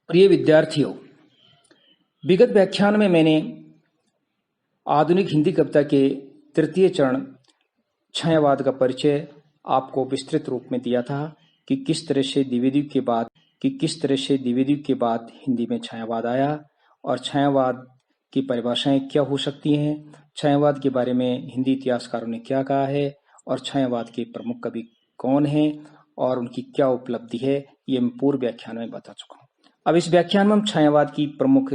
प्रिय विद्यार्थियों, विगत व्याख्यान में मैंने आधुनिक हिंदी कविता के तृतीय चरण छायावाद का परिचय आपको विस्तृत रूप में दिया था कि किस तरह से द्विवेदी के बाद हिंदी में छायावाद आया और छायावाद की परिभाषाएं क्या हो सकती हैं, छायावाद के बारे में हिंदी इतिहासकारों ने क्या कहा है और छायावाद के प्रमुख कवि कौन हैं और उनकी क्या उपलब्धि है, ये मैं पूर्व व्याख्यान में बता चुका हूँ। अब इस व्याख्यान में हम छायावाद की प्रमुख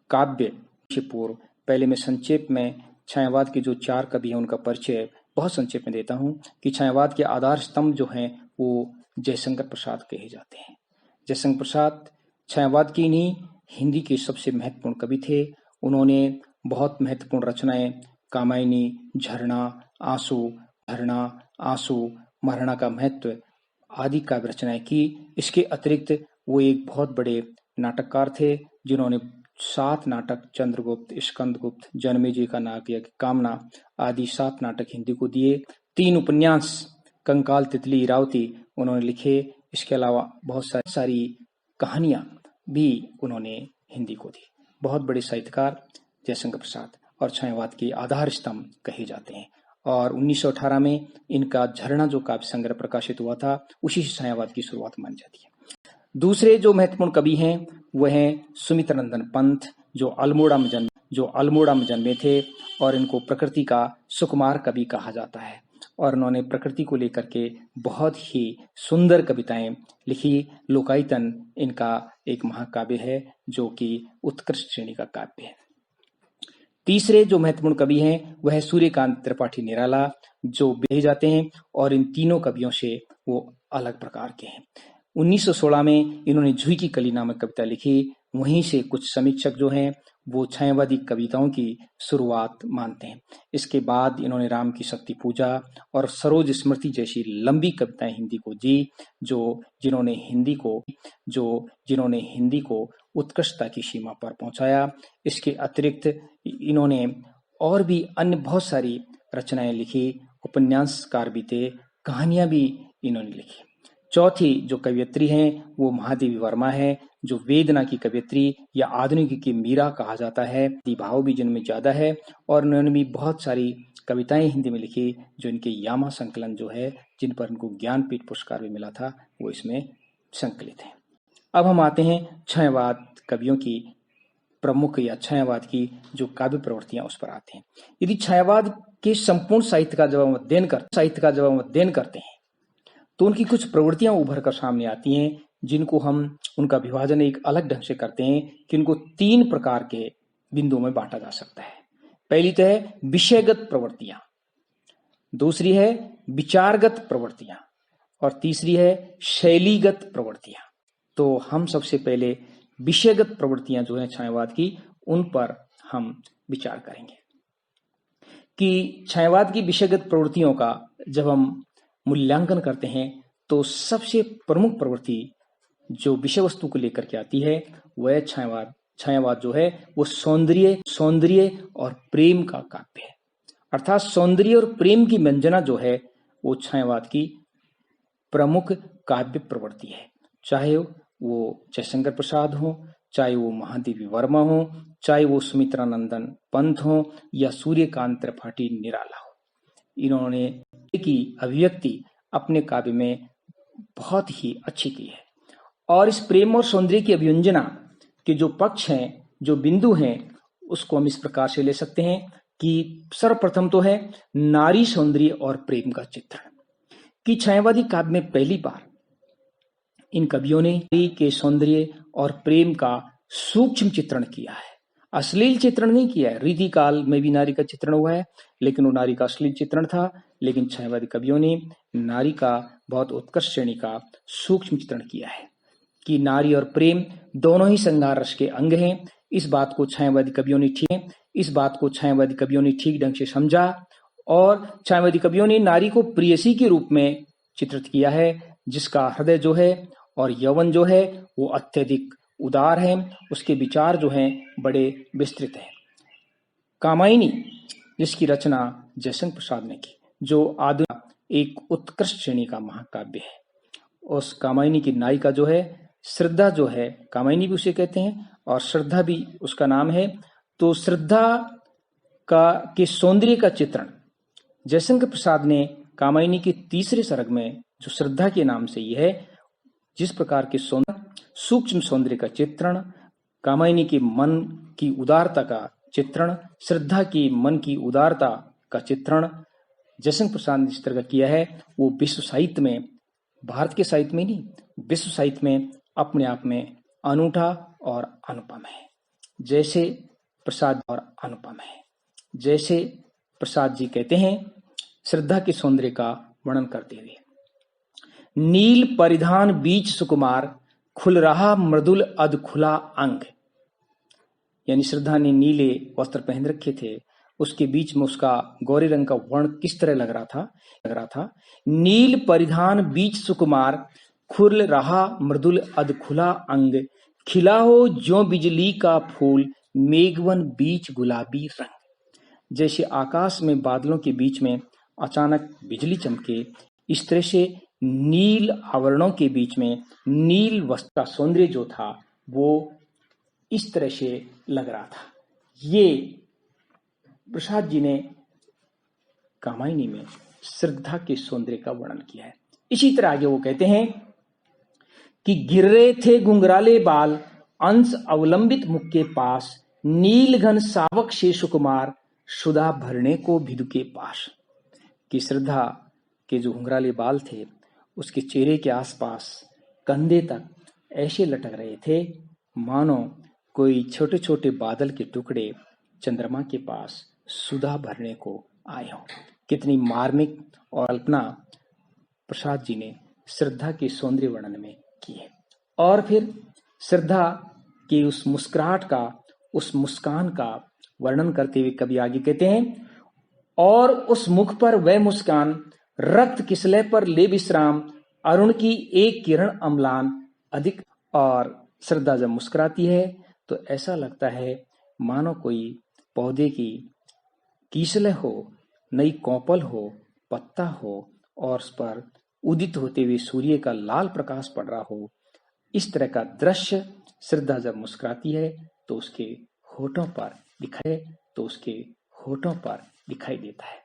काव्य से पूर्व पहले मैं संक्षेप में छायावाद के जो 4 कवि हैं उनका परिचय बहुत संक्षेप में देता हूं कि छायावाद के आधार स्तंभ जो हैं वो जयशंकर प्रसाद कहे जाते हैं। जयशंकर प्रसाद छायावाद की नहीं हिंदी के सबसे महत्वपूर्ण कवि थे। उन्होंने बहुत महत्वपूर्ण रचनाएं कामायनी, झरना, आंसू, महाराणा का महत्व आदि काव्य रचनाएं की। इसके अतिरिक्त वो एक बहुत बड़े नाटककार थे जिन्होंने 7 नाटक चंद्रगुप्त, स्कंदगुप्त, जनमेजय का नाग यज्ञ, कामना आदि 7 नाटक हिंदी को दिए। 3 उपन्यास कंकाल, तितली, इरावती उन्होंने लिखे। इसके अलावा बहुत सारी कहानियां भी उन्होंने हिंदी को दी। बहुत बड़े साहित्यकार जयशंकर प्रसाद और छायावाद के आधार स्तंभ कहे जाते हैं। और 1918 में इनका झरना जो काव्य संग्रह प्रकाशित हुआ था उसी से छायावाद की शुरुआत मानी जाती है। दूसरे जो महत्वपूर्ण कवि हैं वह हैं सुमित्रानंदन पंत जो अल्मोड़ा में जन्मे थे और इनको प्रकृति का सुकुमार कवि कहा जाता है और उन्होंने प्रकृति को लेकर के बहुत ही सुंदर कविताएं लिखी। लोकायतन इनका एक महाकाव्य है जो कि उत्कृष्ट श्रेणी का काव्य है। तीसरे जो महत्वपूर्ण कवि हैं वह है सूर्यकांत त्रिपाठी निराला जो कहे जाते हैं और इन तीनों कवियों से वो अलग प्रकार के हैं। 1916 में इन्होंने झुई की कली नामक कविता लिखी। वहीं से कुछ समीक्षक जो हैं वो छायावादी कविताओं की शुरुआत मानते हैं। इसके बाद इन्होंने राम की शक्ति पूजा और सरोज स्मृति जैसी लंबी कविताएं हिंदी को दी जिन्होंने हिंदी को उत्कृष्टता की सीमा पर पहुंचाया। इसके अतिरिक्त इन्होंने और भी अन्य बहुत सारी रचनाएं लिखी, उपन्यासकार भी थे, कहानियां भी इन्होंने लिखी। चौथी जो कवियत्री हैं वो महादेवी वर्मा है जो वेदना की कवियत्री या आधुनिक की मीरा कहा जाता है। भाव भी जिनमें ज्यादा है और उन्होंने भी बहुत सारी कविताएं हिंदी में लिखी जो इनके यामा संकलन जो है जिन पर इनको ज्ञानपीठ पुरस्कार भी मिला था वो इसमें संकलित है। अब हम आते हैं छायावाद कवियों की प्रमुख या छायावाद की जो काव्य प्रवृत्तियां उस पर आते हैं। यदि छायावाद के संपूर्ण साहित्य का जब हम अध्ययन करते हैं तो उनकी कुछ प्रवृत्तियां उभर कर सामने आती हैं जिनको हम उनका विभाजन एक अलग ढंग से करते हैं कि इनको 3 प्रकार के बिंदुओं में बांटा जा सकता है। पहली तो है विषयगत प्रवृत्तियां, दूसरी है विचारगत प्रवृत्तियां और तीसरी है शैलीगत प्रवृत्तियां। तो हम सबसे पहले विषयगत प्रवृत्तियां जो है छायावाद की उन पर हम विचार करेंगे कि छायावाद की विषयगत प्रवृत्तियों का जब हम मूल्यांकन करते हैं तो सबसे प्रमुख प्रवृत्ति जो विषय वस्तु को लेकर के आती है वह छायावाद जो है वो सौंदर्य और प्रेम का काव्य है। अर्थात सौंदर्य और प्रेम की व्यंजना जो है वो छायावाद की प्रमुख काव्य प्रवृत्ति है। चाहे वो जयशंकर प्रसाद हो, चाहे वो महादेवी वर्मा हो, चाहे वो सुमित्रानंदन पंत हो या सूर्यकांत त्रिपाठी निराला हो, इन्होंने की अभिव्यक्ति अपने काव्य में बहुत ही अच्छी की है। और इस प्रेम और सौंदर्य की अभिव्यंजना के जो पक्ष हैं, जो बिंदु हैं, उसको हम इस प्रकार से ले सकते हैं कि सर्वप्रथम तो है नारी सौंदर्य और प्रेम का चित्रण कि छायावादी काव्य में पहली बार इन कवियों ने नारी के सौंदर्य और प्रेम का सूक्ष्म चित्रण किया है। अश्लील चित्रण नहीं किया है। रीतिकाल में भी नारी का चित्रण हुआ है लेकिन वो नारी का अश्लील चित्रण था, लेकिन छायावादी कवियों ने नारी का बहुत उत्कृष्ट श्रेणी का सूक्ष्म चित्रण किया है कि नारी और प्रेम दोनों ही श्रृंगार रस के अंग हैं। इस बात को छायावादी कवियों ने ठीक ढंग से समझा और छायावादी कवियों ने नारी को प्रेयसी के रूप में चित्रित किया है जिसका हृदय जो है और यौवन जो है वो अत्यधिक उदार है, उसके विचार जो हैं बड़े विस्तृत हैं। कामायनी जिसकी रचना जयशंकर प्रसाद ने की जो एक उत्कृष्ट श्रेणी का महाकाव्य है। उस कामायनी की नायिका जो है, श्रद्धा जो है, कामायनी भी उसे कहते हैं और श्रद्धा भी उसका नाम है। तो श्रद्धा के सौंदर्य का चित्रण जयशंकर प्रसाद ने कामायनी के तीसरे सर्ग में, जो श्रद्धा के नाम से यह है, जिस प्रकार के सूक्ष्म सौंदर्य का चित्रण, कामायनी के मन की उदारता का चित्रण, श्रद्धा की मन की उदारता का चित्रण जयशंकर प्रसाद ने जिस तरह का किया है, वो विश्व साहित्य में, भारत के साहित्य में नहीं, विश्व साहित्य में अपने आप में अनूठा और अनुपम है। जैसे प्रसाद और अनुपम है। जैसे प्रसाद जी कहते हैं श्रद्धा के सौंदर्य का वर्णन करते हुए, नील परिधान बीच सुकुमार, खुल रहा मृदुल अध खुला अंग। यानी श्रद्धा ने नीले वस्त्र पहन रखे थे, उसके बीच में उसका गौरी रंग का वर्ण किस तरह लग रहा था। नील परिधान बीच सुकुमार, खुल रहा मृदुल अध खुला अंग, खिला हो ज्यों बिजली का फूल, मेघवन बीच गुलाबी रंग। जैसे आकाश में बादलों के बीच में अचानक बिजली चमके, इस तरह से नील आवरणों के बीच में नील वस्त्र का सौंदर्य जो था वो इस तरह से लग रहा था। ये प्रसाद जी ने कामायनी में श्रद्धा के सौंदर्य का वर्णन किया है। इसी तरह आगे वो कहते हैं कि गिर रहे थे घुंघराले बाल, अंश अवलंबित मुख के पास, नील घन सावक से सुकुमार, सुधा भरने को भिदु के पास। कि श्रद्धा के जो घुंघराले बाल थे उसके चेहरे के आसपास कंधे तक ऐसे लटक रहे थे मानो कोई छोटे छोटे बादल के टुकड़े चंद्रमा के पास सुधा भरने को आए हों। कितनी मार्मिक और कल्पना प्रसाद जी ने श्रद्धा के सौंदर्य वर्णन में की है। और फिर श्रद्धा की उस मुस्कुराहट का, उस मुस्कान का वर्णन करते हुए कवि आगे कहते हैं, और उस मुख पर वह मुस्कान, रक्त किसले पर ले विश्राम, अरुण की एक किरण अम्लान अधिक। और श्रद्धा जब मुस्कुराती है तो ऐसा लगता है मानो कोई पौधे की कीसले हो, नई कोपल हो, पत्ता हो और उस पर उदित होते हुए सूर्य का लाल प्रकाश पड़ रहा हो। इस तरह का दृश्य श्रद्धा जब मुस्कुराती है तो उसके होठों पर दिखाई देता है।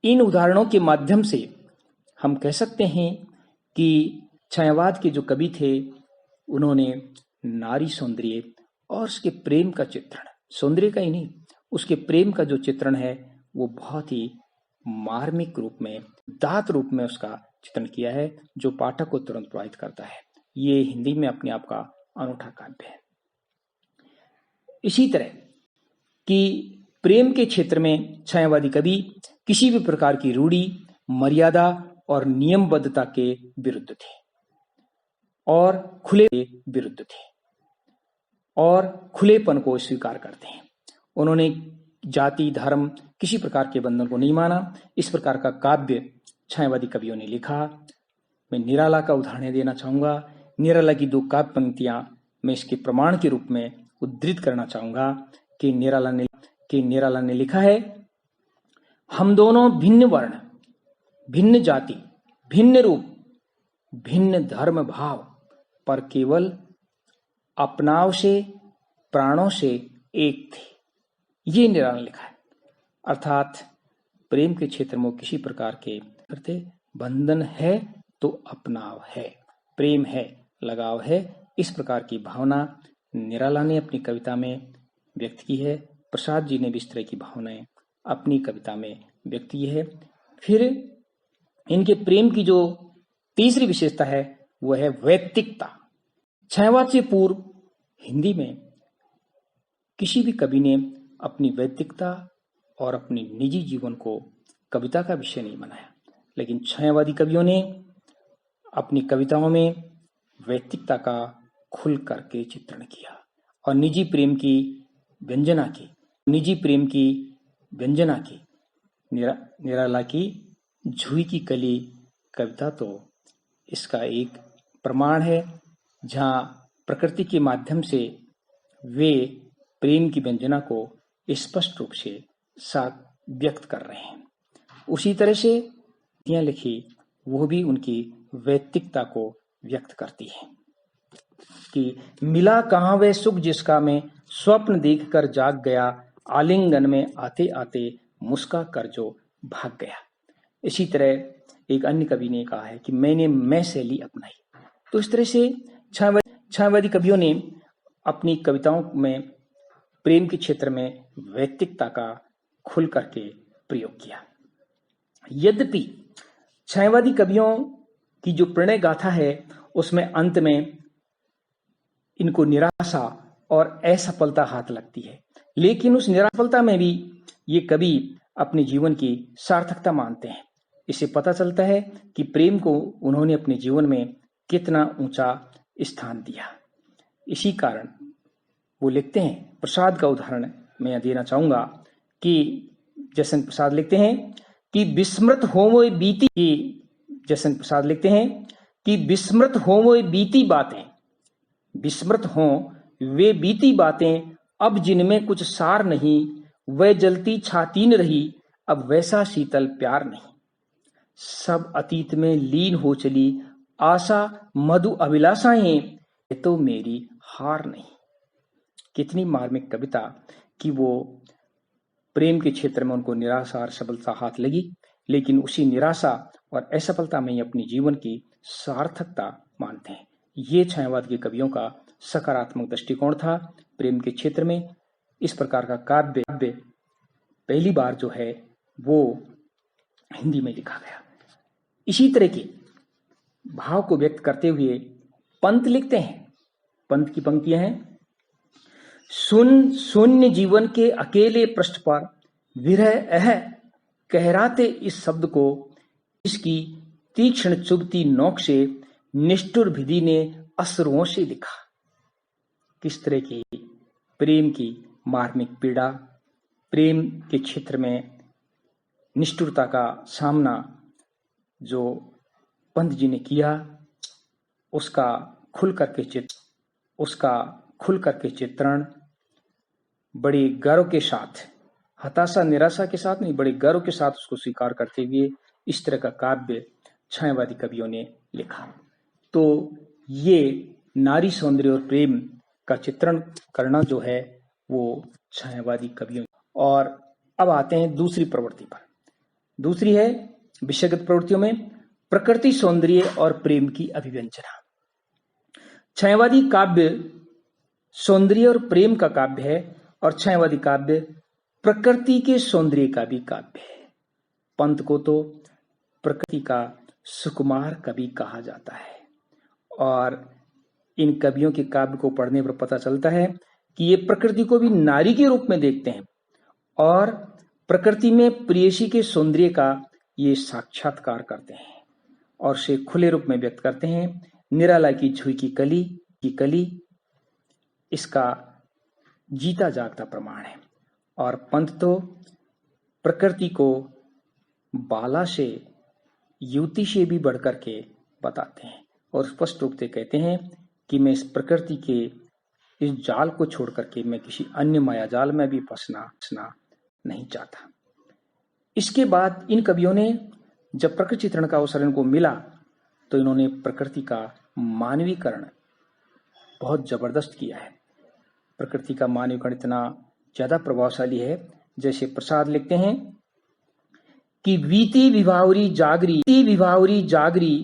इन उदाहरणों के माध्यम से हम कह सकते हैं कि छायावाद के जो कवि थे उन्होंने नारी सौंदर्य और उसके प्रेम का चित्रण, सौंदर्य का ही नहीं, उसके प्रेम का जो चित्रण है वो बहुत ही मार्मिक रूप में, दात रूप में उसका चित्रण किया है, जो पाठक को तुरंत प्रभावित करता है। ये हिंदी में अपने आप का अनूठा काव्य है। इसी तरह कि प्रेम के क्षेत्र में छायावादी कवि किसी भी प्रकार की रूढ़ी, मर्यादा और नियमबद्धता के विरुद्ध थे और खुलेपन को स्वीकार करते हैं। उन्होंने जाति, धर्म, किसी प्रकार के बंधन को नहीं माना। इस प्रकार का काव्य छायावादी कवियों ने लिखा। मैं निराला का उदाहरण देना चाहूंगा। निराला की दो काव्य पंक्तियां मैं इसके प्रमाण के रूप में उद्धृत करना चाहूंगा कि निराला ने लिखा है, हम दोनों भिन्न वर्ण, भिन्न जाति, भिन्न रूप, भिन्न धर्म भाव, पर केवल अपनाव से, प्राणों से एक थे। ये निराला ने लिखा है। अर्थात प्रेम के क्षेत्र में किसी प्रकार के करते बंधन है तो अपनाव है, प्रेम है, लगाव है। इस प्रकार की भावना निराला ने अपनी कविता में व्यक्त की है। प्रसाद जी ने भी इस तरह की भावनाएं अपनी कविता में व्यक्त की है। फिर इनके प्रेम की जो तीसरी विशेषता है वह है वैयक्तिकता। छायावाद से पूर्व हिंदी में किसी भी कवि ने अपनी वैयक्तिकता और अपनी निजी जीवन को कविता का विषय नहीं बनाया, लेकिन छायावादी कवियों ने अपनी कविताओं में वैयक्तिकता का खुल करके चित्रण किया और निजी प्रेम की व्यंजना की। निराला की झुई की कली कविता तो इसका एक प्रमाण है, जहाँ प्रकृति के माध्यम से वे प्रेम की व्यंजना को स्पष्ट रूप से साथ व्यक्त कर रहे हैं। उसी तरह से पंक्तियां लिखी वो भी उनकी वैयक्तिकता को व्यक्त करती है कि मिला कहाँ वह सुख जिसका मैं स्वप्न देखकर जाग गया, आलिंगन में आते आते मुस्का कर जो भाग गया। इसी तरह एक अन्य कवि ने कहा है कि मैंने मैं शैली अपनाई। तो इस तरह से छायावादी कवियों ने अपनी कविताओं में प्रेम के क्षेत्र में वैयक्तिकता का खुल करके प्रयोग किया। यद्यपि छायावादी कवियों की जो प्रणय गाथा है उसमें अंत में इनको निराशा और असफलता हाथ लगती है, लेकिन उस निराफलता में भी ये कवि अपने जीवन की सार्थकता मानते हैं। इससे पता चलता है कि प्रेम को उन्होंने अपने जीवन में कितना ऊंचा स्थान दिया। इसी कारण वो लिखते हैं, प्रसाद का उदाहरण मैं देना चाहूंगा कि जयशंकर प्रसाद लिखते हैं कि विस्मृत हो वो बीती जयशंकर प्रसाद लिखते हैं कि विस्मृत हो वो बीती बातें, विस्मृत हो वे बीती बातें, अब जिनमें कुछ सार नहीं, वह जलती छातीन रही, अब वैसा शीतल प्यार नहीं। सब अतीत में लीन हो चली आशा मधु अभिलाषाएं, ये तो मेरी हार नहीं। कितनी मार्मिक कविता कि वो प्रेम के क्षेत्र में उनको निराशा और सफलता हाथ लगी, लेकिन उसी निराशा और असफलता में ही अपनी जीवन की सार्थकता मानते हैं। ये छायावाद के कवियों का सकारात्मक दृष्टिकोण था प्रेम के क्षेत्र में। इस प्रकार का काव्य पहली बार जो है वो हिंदी में लिखा गया। इसी तरह के भाव को व्यक्त करते हुए पंत लिखते हैं। पंत की पंक्तियां हैं, सुन शून्य जीवन के अकेले पृष्ठ पर विरह अह कहराते इस शब्द को, इसकी तीक्ष्ण चुभती नोक से निष्ठुर विधि ने अश्रुओं से लिखा। किस तरह की प्रेम की मार्मिक पीड़ा, प्रेम के क्षेत्र में निष्ठुरता का सामना जो पंत जी ने किया, उसका खुल करके चित्रण बड़े गर्व के साथ, हताशा निराशा के साथ नहीं, बड़े गर्व के साथ उसको स्वीकार करते हुए इस तरह का काव्य छायावादी कवियों ने लिखा। तो ये नारी सौंदर्य और प्रेम का चित्रण करना जो है वो छायावादी कवियों। और अब आते हैं दूसरी प्रवृत्ति पर। दूसरी है विषयगत प्रवृत्तियों में प्रकृति सौंदर्य और प्रेम की अभिव्यंजना। छायावादी काव्य सौंदर्य और प्रेम का काव्य है और छायावादी काव्य प्रकृति के सौंदर्य का भी काव्य है। पंत को तो प्रकृति का सुकुमार कवि कहा जाता है और इन कवियों के काव्य को पढ़ने पर पता चलता है कि ये प्रकृति को भी नारी के रूप में देखते हैं और प्रकृति में प्रेयसी के सौंदर्य का ये साक्षात्कार करते हैं और उसे खुले रूप में व्यक्त करते हैं। निराला की छुई की कली इसका जीता जागता प्रमाण है। और पंत तो प्रकृति को बाला से, युवती से भी बढ़कर के बताते हैं और स्पष्ट रूप से कहते हैं कि मैं इस प्रकृति के इस जाल को छोड़ करके मैं किसी अन्य माया जाल में भी फंसना नहीं चाहता। इसके बाद इन कवियों ने जब प्रकृति चित्रण का अवसर इनको मिला तो इन्होंने प्रकृति का मानवीकरण बहुत जबरदस्त किया है। प्रकृति का मानवीकरण इतना ज्यादा प्रभावशाली है, जैसे प्रसाद लिखते हैं कि वीती विभावरी जागरी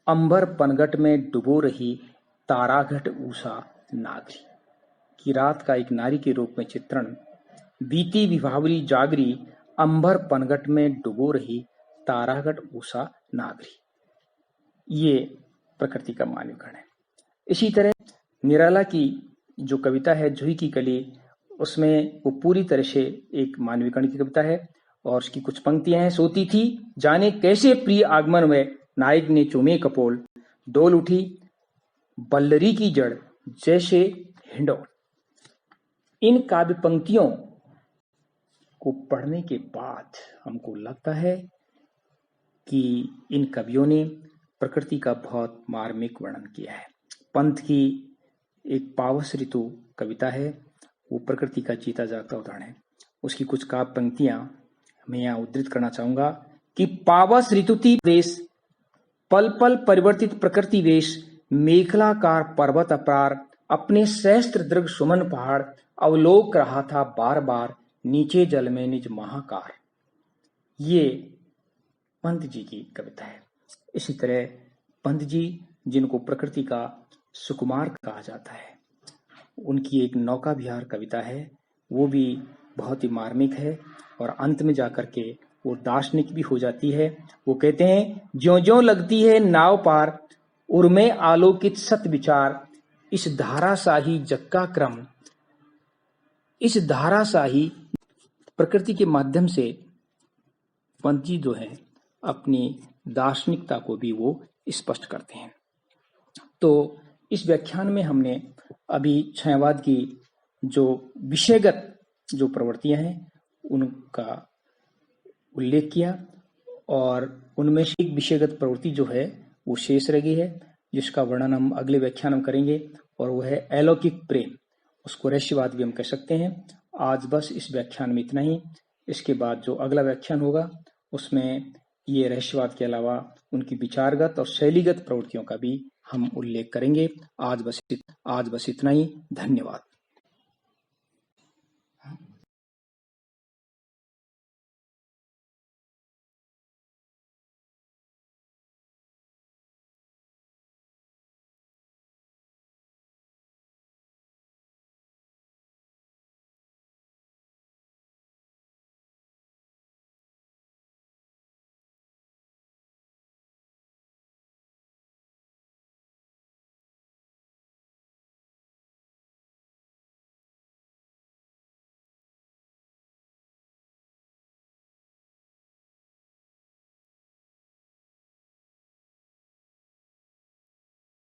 अंबर पनघट में डुबो रही ताराघट उषा नागरी। की रात का एक नारी के रूप में चित्रण, बीती विभावरी जागरी अंबर पनघट में डुबो रही ताराघट उषा नागरी, ये प्रकृति का मानवीकरण है। इसी तरह निराला की जो कविता है जूही की कली, उसमें वो पूरी तरह से एक मानवीकरण की कविता है और उसकी कुछ पंक्तियां हैं। सोती थी जाने कैसे प्रिय आगमन में, नायक ने चूमे कपोल, डोल उठी बल्लरी की जड़ जैसे हिंडोल। इन काव्य पंक्तियों को पढ़ने के बाद हमको लगता है कि इन कवियों ने प्रकृति का बहुत मार्मिक वर्णन किया है। पंत की एक पावस ऋतु कविता है, वो प्रकृति का जीता जागता उदाहरण है। उसकी कुछ काव्य पंक्तियां मैं यहाँ उद्धृत करना चाहूंगा कि पावस ऋतुति वेश, पल पल परिवर्तित प्रकृति वेश, मेखलाकार पर्वत अपार, अपने सहस्त्र दृग सुमन पहाड़, अवलोक रहा था बार बार, नीचे जल में निज महाकार। ये पंत जी की कविता है। इसी तरह पंत जी, जिनको प्रकृति का सुकुमार कहा जाता है, उनकी एक नौका विहार कविता है, वो भी बहुत ही मार्मिक है और अंत में जाकर के वो दार्शनिक भी हो जाती है। वो कहते हैं, ज्यों ज्यों लगती है नाव पार, उर्मे आलोकित सत विचार, इस धाराशाही जग का क्रम। इस धाराशाही प्रकृति के माध्यम से पंत जी जो है अपनी दार्शनिकता को भी वो स्पष्ट करते हैं। तो इस व्याख्यान में हमने अभी छायावाद की जो विषयगत जो प्रवृत्तियां हैं उनका उल्लेख किया और उनमें से एक विषयगत प्रवृत्ति जो है वो शेष रह गई है, जिसका वर्णन हम अगले व्याख्यान में करेंगे, और वो है अलौकिक प्रेम। उसको रहस्यवाद भी हम कह सकते हैं। आज बस इस व्याख्यान में इतना ही। इसके बाद जो अगला व्याख्यान होगा उसमें ये रहस्यवाद के अलावा उनकी विचारगत और शैलीगत प्रवृत्तियों का भी हम उल्लेख करेंगे। आज बस इतना ही। धन्यवाद।